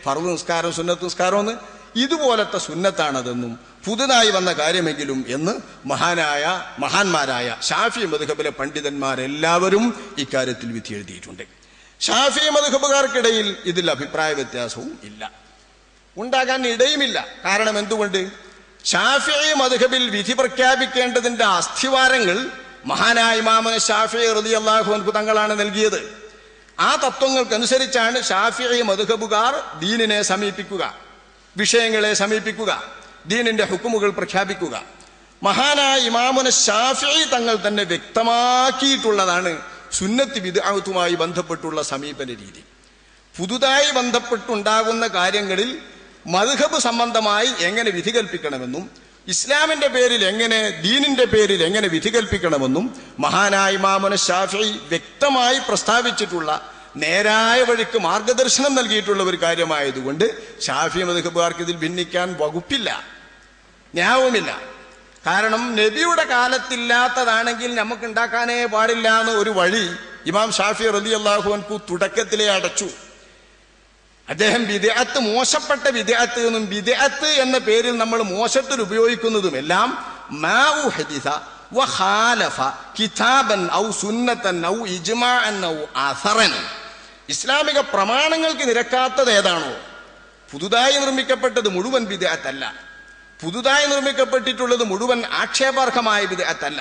ഫർദ് നിസ്കാരം സുന്നത്ത് നിസ്കാരം എന്ന്. ഇതുപോലത്തെ സുന്നത്താണതെന്നും പുതുതായി വന്ന കാര്യമെങ്കിലും എന്ന് മഹാന്മാരായ ഷാഫി മദ്ഹബിലെ പണ്ഡിതന്മാരെല്ലാവരും ഇക്കാര്യത്തിൽ വിധി എഴുതിയിട്ടുണ്ട്. ഷാഫി മദ്ഹബുകാർക്കിടയിൽ ഇതിൽ അഭിപ്രായ വ്യത്യാസവും ഇല്ല, ഉണ്ടാകാൻ ഇടയുമില്ല. കാരണം എന്തുകൊണ്ട്? ഷാഫി മദ്ഹബിൽ വിധി പ്രഖ്യാപിക്കേണ്ടതിന്റെ അസ്ഥിവാരങ്ങൾ മഹാനായ ഇമാമുന ഷാഫി റളിയല്ലാഹു അൻഹു തങ്ങളാണ് നൽകിയത്. ആ തത്വങ്ങൾക്കനുസരിച്ചാണ് ഷാഫി മദ്ഹബുകാർ ദീനിനെ സമീപിക്കുക, വിഷയങ്ങളെ സമീപിക്കുക, ദീനിന്റെ ഹുക്കുമുകൾ പ്രഖ്യാപിക്കുക. മഹാനായ ഇമാമുന ഷാഫി തങ്ങൾ തന്നെ വ്യക്തമാക്കിയിട്ടുള്ളതാണ് സുന്നത്ത് ബിദ്അത്തുമായി ബന്ധപ്പെട്ടുള്ള സമീപന രീതി. പുതുതായി ബന്ധപ്പെട്ടുണ്ടാകുന്ന കാര്യങ്ങളിൽ മദ്ഹബ് സംബന്ധമായി എങ്ങനെ വിധി കൽപ്പിക്കണമെന്നും ഇസ്ലാമിന്റെ പേരിൽ എങ്ങനെ, ദീനിന്റെ പേരിൽ എങ്ങനെ വിധി കൽപ്പിക്കണമെന്നും മഹാനായ ഇമാമുന ഷാഫി വ്യക്തമായി പ്രസ്താവിച്ചിട്ടുള്ള, നേരായ വഴിക്ക് മാർഗദർശനം നൽകിയിട്ടുള്ള ഒരു കാര്യമായതുകൊണ്ട് ഷാഫി മദ്ഹബുകാർക്ക് ഇതിൽ ഭിന്നിക്കാൻ വകുപ്പില്ല, ന്യായവുമില്ല. കാരണം നബിയുടെ കാലത്തില്ലാത്തതാണെങ്കിൽ നമുക്ക് ഉണ്ടാക്കാനേ പാടില്ല എന്ന് ഒരു വഴി ഇമാം ഷാഫി റളിയല്ലാഹു അൻഹു തുടക്കത്തിലേ അടച്ചു. അദ്ദേഹം ബിദ്അത്ത്, മോശപ്പെട്ട ബിദ്അത്ത് എന്നും ബിദ്അത്ത് എന്ന പേരിൽ നമ്മൾ മോശത്തിൽ ഉപയോഗിക്കുന്നതുമെല്ലാം മാ ഉഹദിസ വഖാലഫ കിതാബൻ ഔ സുന്നതൻ ഔ ഇജ്മാഅൻ ഔ അസറൻ, ഇസ്ലാമിക പ്രമാണങ്ങൾക്ക് നിരക്കാത്തത് ഏതാണോ, പുതുതായി നിർമ്മിക്കപ്പെട്ടത് മുഴുവൻ ബിദ്അത്തല്ല, പുതുതായി നിർമ്മിക്കപ്പെട്ടിട്ടുള്ളത് മുഴുവൻ ആക്ഷേപാർഹമായ ബിദ്അത്തല്ല.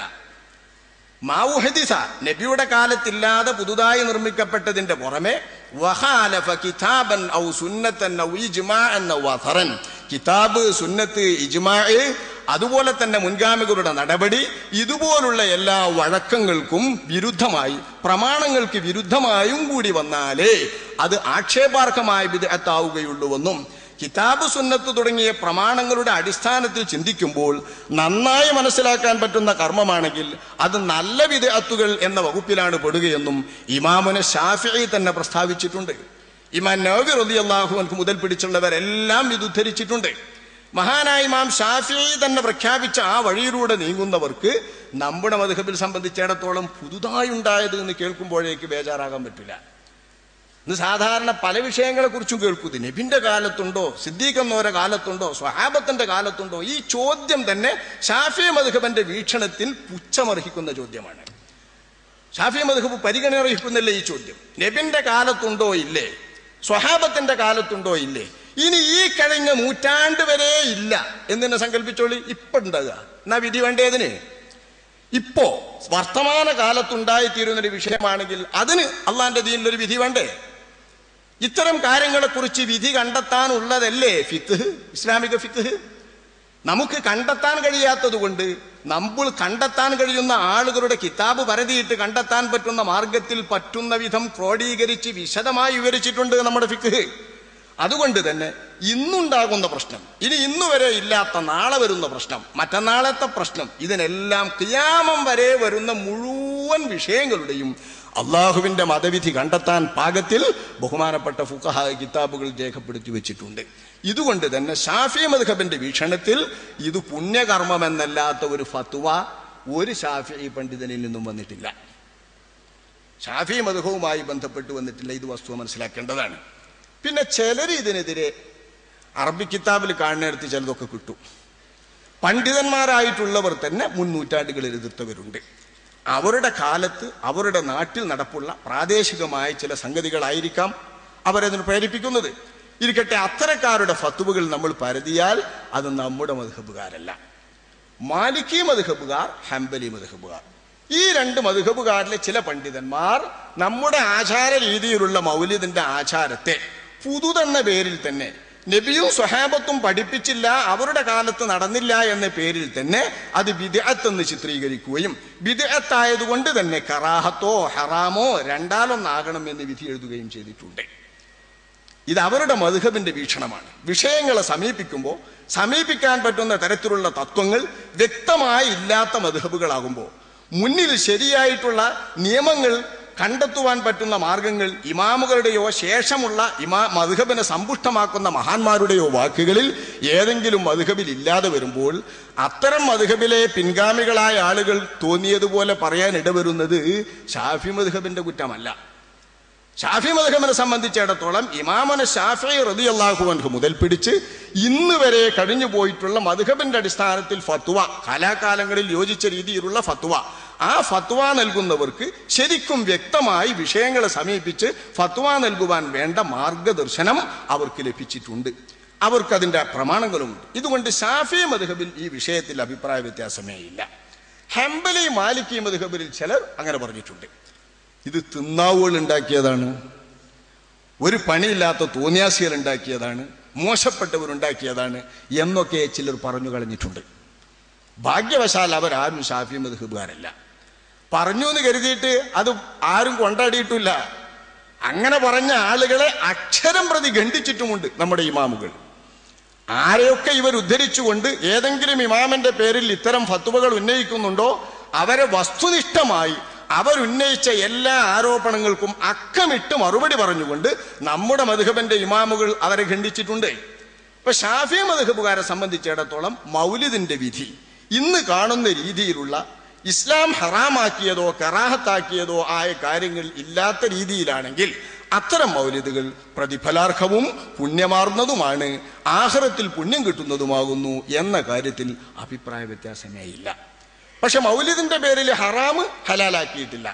മാവുഹദിസ, നബിയുടെ കാലത്തില്ലാതെ പുതുതായി നിർമ്മിക്കപ്പെട്ടതിന്റെ പുറമെ വഖാലഫ കിതാബൻ ഔ സുന്നതൻ ഔ ഇജ്മാഅൻ ഔ അസറൻ, കിതാബ്, സുന്നത്ത്, ഇജ്മാഅ്, അതുപോലെ തന്നെ മുൻഗാമികളുടെ നടപടി, ഇതുപോലുള്ള എല്ലാ വഴക്കങ്ങൾക്കും വിരുദ്ധമായി, പ്രമാണങ്ങൾക്ക് വിരുദ്ധമായും കൂടി വന്നാലേ അത് ആക്ഷേപാർഹമായ ബിദ്അത്താവുകയുള്ളൂവെന്നും കിതാബ്, സുന്നത്ത് തുടങ്ങിയ പ്രമാണങ്ങളുടെ അടിസ്ഥാനത്തിൽ ചിന്തിക്കുമ്പോൾ നന്നായി മനസ്സിലാക്കാൻ പറ്റുന്ന കർമ്മമാണെങ്കിൽ അത് നല്ല ബിദ്അത്തുകൾ എന്ന വകുപ്പിലാണ് പെടുകയെന്നും ഇമാമുന ഷാഫിഈ തന്നെ പ്രസ്താവിച്ചിട്ടുണ്ട്. ഇമാം നവവി റളിയല്ലാഹു അൻഹു മുതൽ പിടിച്ചുള്ളവരെല്ലാം ഇത് ഉദ്ധരിച്ചിട്ടുണ്ട്. മഹാനായ ഇമാം ഷാഫിഈ തന്നെ പ്രഖ്യാപിച്ച ആ വഴിയിലൂടെ നീങ്ങുന്നവർക്ക് നമ്മുടെ മദ്ഹബിൽ സംബന്ധിച്ചിടത്തോളം പുതുതായി ഉണ്ടായത് എന്ന് കേൾക്കുമ്പോഴേക്ക് ബേജാറാകാൻ പറ്റില്ല. ഇന്ന് സാധാരണ പല വിഷയങ്ങളെ കുറിച്ചും കേൾക്കുന്നത് നബിന്റെ കാലത്തുണ്ടോ, സിദ്ദീഖ് എന്നവരുടെ കാലത്തുണ്ടോ, സ്വഹാബത്തിന്റെ കാലത്തുണ്ടോ, ഈ ചോദ്യം തന്നെ ഷാഫി മദ്ഹബിന്റെ വീക്ഷണത്തിൽ പുച്ഛമർഹിക്കുന്ന ചോദ്യമാണ്. ഷാഫി മദ്ഹബ് പരിഗണന അർഹിക്കുന്നില്ല ഈ ചോദ്യം. നബിന്റെ കാലത്തുണ്ടോ ഇല്ലേ, സ്വഹാബത്തിന്റെ കാലത്തുണ്ടോ ഇല്ലേ, ഇനി ഈ കഴിഞ്ഞ നൂറ്റാണ്ട് വരെ ഇല്ല എന്നെ സങ്കല്പിച്ചോളി. ഇപ്പൊ ഉണ്ടാകുക എന്നാ വിധി വേണ്ടതിന്. ഇപ്പോ വർത്തമാന കാലത്തുണ്ടായിത്തീരുന്നൊരു വിഷയമാണെങ്കിൽ അതിന് അള്ളാന്റെ ദീനിലൊരു വിധി വേണ്ടേ? ഇത്തരം കാര്യങ്ങളെക്കുറിച്ച് വിധി കണ്ടെത്താനുള്ളതല്ലേ ഫിഖ്, ഇസ്ലാമിക ഫിഖ്. നമുക്ക് കണ്ടെത്താൻ കഴിയാത്തത് കൊണ്ട് നമ്മൾ കണ്ടെത്താൻ കഴിയുന്ന ആളുകളുടെ കിതാബ് പരതിയിട്ട് കണ്ടെത്താൻ പറ്റുന്ന മാർഗത്തിൽ പറ്റുന്ന വിധം ക്രോഡീകരിച്ച് വിശദമായി വിവരിച്ചിട്ടുണ്ട് നമ്മുടെ ഫിഖ്. അതുകൊണ്ട് തന്നെ ഇന്നുണ്ടാകുന്ന പ്രശ്നം, ഇനി ഇന്നുവരെ ഇല്ലാത്ത നാളെ വരുന്ന പ്രശ്നം, മറ്റന്നാളത്തെ പ്രശ്നം, ഇതിനെല്ലാം ഖിയാമം വരെ വരുന്ന മുഴുവൻ വിഷയങ്ങളുടെയും അള്ളാഹുവിന്റെ മതവിധി കണ്ടെത്താൻ പാകത്തിൽ ബഹുമാനപ്പെട്ട ഫുഖഹാ കിതാബുകൾ രേഖപ്പെടുത്തി വെച്ചിട്ടുണ്ട്. ഇതുകൊണ്ട് തന്നെ ഷാഫി മദ്ഹബിന്റെ വീക്ഷണത്തിൽ ഇത് പുണ്യകർമ്മമെന്നല്ലാത്ത ഒരു ഫത്വ ഒരു ഷാഫി പണ്ഡിതനിൽ നിന്നും വന്നിട്ടില്ല, ഷാഫി മദ്ഹബുമായി ബന്ധപ്പെട്ട് വന്നിട്ടില്ല. ഇത് വസ്തുത മനസ്സിലാക്കേണ്ടതാണ്. പിന്നെ ചിലർ ഇതിനെതിരെ അറബി കിതാബിൽ കാണുന്നിടത്ത് ചിലതൊക്കെ കിട്ടും. പണ്ഡിതന്മാരായിട്ടുള്ളവർ തന്നെ മുൻനൂറ്റാണ്ടുകളിൽ എതിർത്തവരുണ്ട്. അവരുടെ കാലത്ത് അവരുടെ നാട്ടിൽ നടപ്പുള്ള പ്രാദേശികമായ ചില സംഗതികളായിരിക്കാം അവരതിന് പ്രേരിപ്പിക്കുന്നത്. ഇരിക്കട്ടെ, അത്തരക്കാരുടെ ഫത്വകൾ നമ്മൾ പരതിയാൽ അത് നമ്മുടെ മദ്ഹബുകാരല്ല. മാലിക്കി മദ്ഹബുകാർ, ഹംബലി മദ്ഹബുകാർ, ഈ രണ്ട് മദ്ഹബുകാരിലെ ചില പണ്ഡിതന്മാർ നമ്മുടെ ആചാര രീതിയിലുള്ള മൗലിദിന്റെ ആചാരത്തെ പുതുതെന്ന പേരിൽ തന്നെ, നബിയും സ്വഹാബത്തും പഠിപ്പിച്ചില്ല, അവരുടെ കാലത്ത് നടന്നില്ല എന്ന പേരിൽ തന്നെ അത് ബിദ്അത്ത് എന്ന് ചിത്രീകരിക്കുകയും ബിദ്അത്തായതുകൊണ്ട് തന്നെ കറാഹത്തോ ഹറാമോ രണ്ടാലൊന്നാകണം എന്ന് വിധി എഴുതുകയും ചെയ്തിട്ടുണ്ട്. ഇത് അവരുടെ മദ്ഹബിന്റെ വീക്ഷണമാണ്. വിഷയങ്ങളെ സമീപിക്കുമ്പോൾ സമീപിക്കാൻ പറ്റുന്ന തരത്തിലുള്ള തത്വങ്ങൾ വ്യക്തമായി ഇല്ലാത്ത മദ്ഹബുകളാകുമ്പോൾ മുന്നിൽ ശരിയായിട്ടുള്ള നിയമങ്ങൾ കണ്ടെത്തുവാൻ പറ്റുന്ന മാർഗങ്ങൾ ഇമാമുകളുടെയോ ശേഷമുള്ള മദ്ഹബിനെ സമ്പുഷ്ടമാക്കുന്ന മഹാന്മാരുടെയോ വാക്കുകളിൽ ഏതെങ്കിലും മദ്ഹബിൽ ഇല്ലാതെ വരുമ്പോൾ അത്തരം മദ്ഹബിലെ പിൻഗാമികളായ ആളുകൾ തോന്നിയതുപോലെ പറയാൻ ഇടവരുന്നത് ഷാഫി മദ്ഹബിന്റെ കുറ്റമല്ല. ഷാഫി മദ്ഹബിനെ സംബന്ധിച്ചിടത്തോളം ഇമാമുന ഷാഫി റളിയല്ലാഹു അൻഹു മുതൽ പിടിച്ച് ഇന്ന് വരെ കഴിഞ്ഞു പോയിട്ടുള്ള മദ്ഹബിന്റെ അടിസ്ഥാനത്തിൽ ഫത്വ, കാലാകാലങ്ങളിൽ യോജിച്ച രീതിയിലുള്ള ഫത്വ, ആ ഫത്വ നൽകുന്നവർക്ക് ശരിക്കും വ്യക്തമായി വിഷയങ്ങളെ സമീപിച്ച് ഫത്വ നൽകുവാൻ വേണ്ട മാർഗദർശനം അവർക്ക് ലഭിച്ചിട്ടുണ്ട്. അവർക്കതിൻ്റെ പ്രമാണങ്ങളുമുണ്ട്. ഇതുകൊണ്ട് ഷാഫി മദ്ഹബിൽ ഈ വിഷയത്തിൽ അഭിപ്രായ വ്യത്യാസമേ ഇല്ല. ഹംബലി മാലിക്കി മദ്ഹബിൽ ചിലർ അങ്ങനെ പറഞ്ഞിട്ടുണ്ട്. ഇത് തിന്നാവുകൾ ഉണ്ടാക്കിയതാണ്, ഒരു പണിയില്ലാത്ത തോന്നിയാസികൾ ഉണ്ടാക്കിയതാണ്, മോശപ്പെട്ടവരുണ്ടാക്കിയതാണ് എന്നൊക്കെ ചിലർ പറഞ്ഞു കളഞ്ഞിട്ടുണ്ട്. ഭാഗ്യവശാൽ അവരാരും ഷാഫി മദ്ഹബുകാരല്ല. പറഞ്ഞു എന്ന് കരുതിയിട്ട് അത് ആരും കൊണ്ടാടിയിട്ടില്ല. അങ്ങനെ പറഞ്ഞ ആളുകളെ അക്ഷരം പ്രതി ഖണ്ഡിച്ചിട്ടുമുണ്ട് നമ്മുടെ ഇമാമുകൾ. ആരെയൊക്കെ ഇവർ ഉദ്ധരിച്ചുകൊണ്ട് ഏതെങ്കിലും ഇമാമിന്റെ പേരിൽ ഇത്തരം ഫത്വകൾ ഉന്നയിക്കുന്നുണ്ടോ അവരെ വസ്തുനിഷ്ഠമായി അവരുന്നയിച്ച എല്ലാ ആരോപണങ്ങൾക്കും അക്കമിട്ട് മറുപടി പറഞ്ഞുകൊണ്ട് നമ്മുടെ മദ്ഹബിന്റെ ഇമാമുകൾ അവരെ ഖണ്ഡിച്ചിട്ടുണ്ട്. ഇപ്പൊ ഷാഫി മദ്ഹബുകാരെ സംബന്ധിച്ചിടത്തോളം മൗലിദിന്റെ വിധി ഇന്ന് കാണുന്ന രീതിയിലുള്ള ഇസ്ലാം ഹറാമാക്കിയതോ കറാഹത്താക്കിയതോ ആയ കാര്യങ്ങൾ ഇല്ലാത്ത രീതിയിലാണെങ്കിൽ അത്തരം മൗലിദുകൾ പ്രതിഫലാർഹവും പുണ്യമാർന്നതുമാണ്, ആഖിറത്തിൽ പുണ്യം കിട്ടുന്നതുമാകുന്നു എന്ന കാര്യത്തിൽ അഭിപ്രായ വ്യത്യാസമേ ഇല്ല. പക്ഷെ മൗലിദിന്റെ പേരിൽ ഹറാമ് ഹലാലാക്കിയിട്ടില്ല,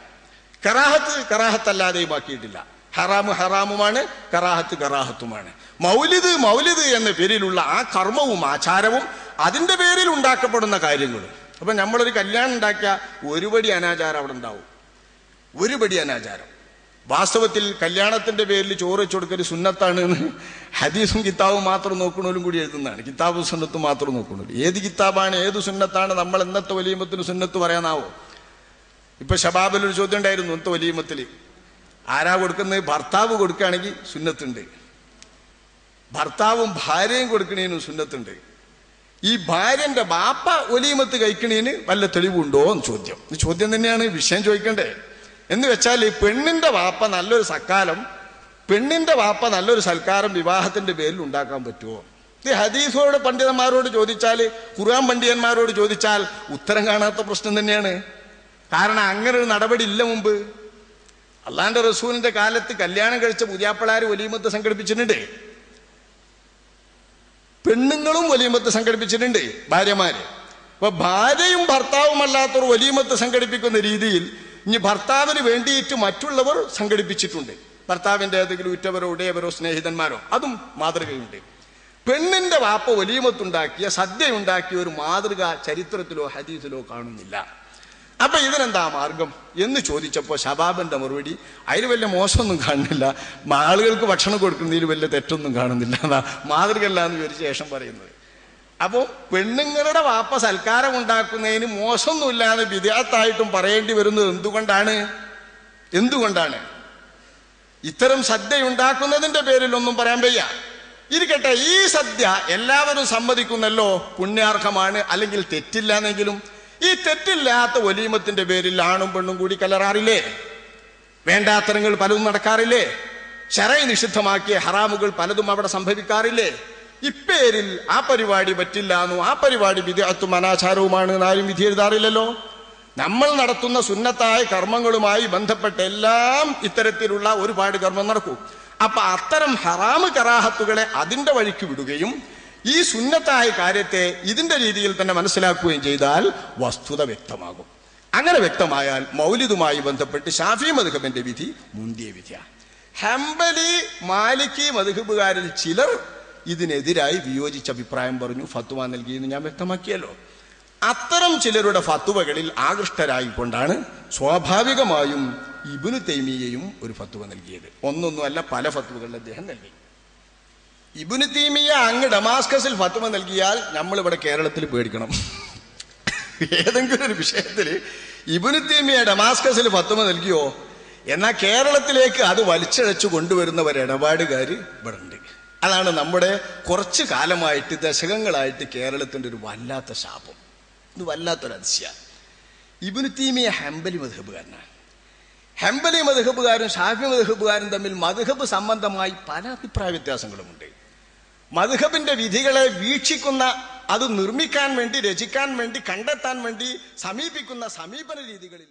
കറാഹത്ത് കറാഹത്തല്ലാതെയും ആക്കിയിട്ടില്ല. ഹറാമ് ഹറാമുമാണ്, കറാഹത്ത് കറാഹത്തുമാണ്. മൗലിദ് എന്ന പേരിലുള്ള ആ കർമ്മവും ആചാരവും അതിന്റെ പേരിൽ ഉണ്ടാക്കപ്പെടുന്ന കാര്യങ്ങളും. അപ്പൊ നമ്മളൊരു കല്യാണം ഉണ്ടാക്കിയ ഒരുപടി അനാചാരം അവിടെ ഉണ്ടാവും, ഒരുപടി അനാചാരം. വാസ്തവത്തിൽ കല്യാണത്തിന്റെ പേരിൽ ചോറ് വെച്ചു കൊടുക്കൽ സുന്നത്താണ് എന്ന് ഹദീസും കിതാബും മാത്രം നോക്കണോലും കൂടി എഴുതുന്നതാണ്. കിതാബും സുന്നത്തും മാത്രം നോക്കണല്ലോ. ഏത് കിതാബാണ് ഏത് സുന്നത്താണ് നമ്മൾ എന്നത്തെ വലീമത്തിന് സുന്നത്ത് പറയാനാവോ? ഇപ്പൊ ഷബാബിലൊരു ചോദ്യം ഉണ്ടായിരുന്നു. ഇന്നത്തെ വലീമത്തിൽ ആരാ കൊടുക്കുന്നത്? ഭർത്താവ് കൊടുക്കുകയാണെങ്കിൽ സുന്നത്തുണ്ട്, ഭർത്താവും ഭാര്യയും കൊടുക്കണേനും സുന്നത്തുണ്ട്. ഈ ഭാര്യന്റെ ബാപ്പ ഒലീമത്ത് കഴിക്കണേന് വല്ല തെളിവുണ്ടോ എന്ന് ചോദ്യം. ഈ ചോദ്യം തന്നെയാണ്, വിഷയം ചോദിക്കണ്ടേ. എന്ന് വെച്ചാൽ പെണ്ണിന്റെ വാപ്പ നല്ലൊരു സക്കാലം, പെണ്ണിന്റെ വാപ്പ നല്ലൊരു സൽക്കാരം വിവാഹത്തിന്റെ പേരിൽ ഉണ്ടാക്കാൻ പറ്റുമോ? ഇത് ഹദീസോട് പണ്ഡിതന്മാരോട് ചോദിച്ചാൽ, ഖുർആൻ പണ്ഡിതന്മാരോട് ചോദിച്ചാൽ ഉത്തരം കാണാത്ത പ്രശ്നം തന്നെയാണ്. കാരണം അങ്ങനെ ഒരു നടപടി ഇല്ല മുമ്പ്. അള്ളാന്റെ റസൂലിന്റെ കാലത്ത് കല്യാണം കഴിച്ച പുതിയാപ്പിളാര് വലീമത്ത് സംഘടിപ്പിച്ചിട്ടുണ്ട്, പെണ്ണുങ്ങളും വലീമത്ത് സംഘടിപ്പിച്ചിട്ടുണ്ട്, ഭാര്യമാര്. അപ്പൊ ഭാര്യയും ഭർത്താവും അല്ലാത്തവർ വലീമത്ത് സംഘടിപ്പിക്കുന്ന രീതിയിൽ ഇനി ഭർത്താവിന് വേണ്ടിയിട്ട് മറ്റുള്ളവർ സംഘടിപ്പിച്ചിട്ടുണ്ട്. ഭർത്താവിന്റെ ഏതെങ്കിലും ഉറ്റവരോ ഉടയവരോ സ്നേഹിതന്മാരോ, അതും മാതൃകയുണ്ട്. പെണ്ണിന്റെ വാപ്പ വലീമത്തുണ്ടാക്കിയ സദ്യ ഉണ്ടാക്കിയ ഒരു മാതൃക ചരിത്രത്തിലോ ഹദീസിലോ കാണുന്നില്ല. അപ്പൊ ഇതിനെന്താ മാർഗം എന്ന് ചോദിച്ചപ്പോൾ ഷബാബിന്റെ മറുപടി അതിൽ വലിയ മോശമൊന്നും കാണുന്നില്ല, ആളുകൾക്ക് ഭക്ഷണം കൊടുക്കുന്നതിൽ വലിയ തെറ്റൊന്നും കാണുന്നില്ല, എന്നാ മാതൃകയല്ല എന്ന് വിവരിച്ച ശേഷം പറയുന്നത്. അപ്പോൾ പെണ്ണുങ്ങളുടെ വാപ്പ സൽക്കാരം ഉണ്ടാക്കുന്നതിന് മോശമൊന്നുമില്ലാതെ വിദ്യാത്തായിട്ടും പറയേണ്ടി വരുന്നത് എന്തുകൊണ്ടാണ്? ഇത്തരം സദ്യ ഉണ്ടാക്കുന്നതിന്റെ പേരിലൊന്നും പറയാൻ വയ്യ. ഇരിക്കട്ടെ, ഈ സദ്യ എല്ലാവരും സമ്മതിക്കുന്നല്ലോ പുണ്യാർഹമാണ്, അല്ലെങ്കിൽ തെറ്റില്ലാന്നെങ്കിലും ഈ തെറ്റില്ലാത്ത വലീമത്തിന്റെ പേരിൽ ആണും പെണ്ണും കൂടി കലറാറില്ലേ? വേണ്ടാത്തരങ്ങൾ പലതും നടക്കാറില്ലേ? ശറഈ നിഷിദ്ധമാക്കിയ ഹറാമുകൾ പലതും അവിടെ സംഭവിക്കാറില്ലേ? ഇപ്പേരിൽ ആ പരിപാടി പറ്റില്ലാന്നോ, ആ പരിപാടി ബിദ്അത്തും അനാചാരവുമാണ് എന്നാരും വിധി എഴുതാറില്ലല്ലോ. നമ്മൾ നടത്തുന്ന സുന്നത്തായ കർമ്മങ്ങളുമായി ബന്ധപ്പെട്ട എല്ലാം ഇത്തരത്തിലുള്ള ഒരുപാട് കർമ്മം നടക്കും. അപ്പൊ അത്തരം ഹറാമ് കറാഹത്തുകളെ അതിന്റെ വഴിക്ക് വിടുകയും ഈ സുന്നത്തായ കാര്യത്തെ ഇതിന്റെ രീതിയിൽ തന്നെ മനസ്സിലാക്കുകയും ചെയ്താൽ വസ്തുത വ്യക്തമാകും. അങ്ങനെ വ്യക്തമായാൽ മൗലിദുമായി ബന്ധപ്പെട്ട് ഷാഫി മദ്ഹബിന്റെ വിധി മുന്തിയ വിധിയാണ്. ഹംബലി മാലിക്കി മദ്ഹബുകാരിൽ ചിലർ ഇതിനെതിരായി വിയോജിച്ച അഭിപ്രായം പറഞ്ഞു, ഫത്വ നൽകിയെന്ന് ഞാൻ വ്യക്തമാക്കിയല്ലോ. അത്തരം ചിലരുടെ ഫത്വകളിൽ ആകൃഷ്ടരായിക്കൊണ്ടാണ് സ്വാഭാവികമായും ഇബ്നു തൈമിയ്യയും ഒരു ഫത്വ നൽകിയത്. ഒന്നൊന്നുമല്ല, പല ഫത്വകൾ അദ്ദേഹം നൽകി. ഇബ്നു തൈമിയ്യ അങ്ങ് ഡമാസ്കസിൽ ഫത്വ നൽകിയാൽ നമ്മളിവിടെ കേരളത്തിൽ പേടിക്കണം. ഏതെങ്കിലും ഒരു വിഷയത്തിൽ ഇബ്നു തൈമിയ്യ ഡമാസ്കസിൽ ഫത്വ നൽകിയോ എന്നാൽ കേരളത്തിലേക്ക് അത് വലിച്ചഴച്ചു കൊണ്ടുവരുന്ന ഒരു ഇടപാടുകാർ ഇവിടെ ഉണ്ട്. അതാണ് നമ്മുടെ കുറച്ചു കാലമായിട്ട്, ദശകങ്ങളായിട്ട് കേരളത്തിന്റെ ഒരു വല്ലാത്ത ശാപം, ഇത് വല്ലാത്തൊരു അതിശയാണ്. ഇബ്നു തൈമിയ്യ ഹംബലി മദ്ഹബുകാരനാണ്. ഹംബലി മദ്ഹബുകാരും ഷാഫി മദ്ഹബുകാരും തമ്മിൽ മദ്ഹബ് സംബന്ധമായി പല അഭിപ്രായ വ്യത്യാസങ്ങളുമുണ്ട്. മദ്ഹബിന്റെ വിധികളെ വീക്ഷിക്കുന്ന, അത് നിർമ്മിക്കാൻ വേണ്ടി, രചിക്കാൻ വേണ്ടി, കണ്ടെത്താൻ വേണ്ടി സമീപിക്കുന്ന സമീപന രീതികളിൽ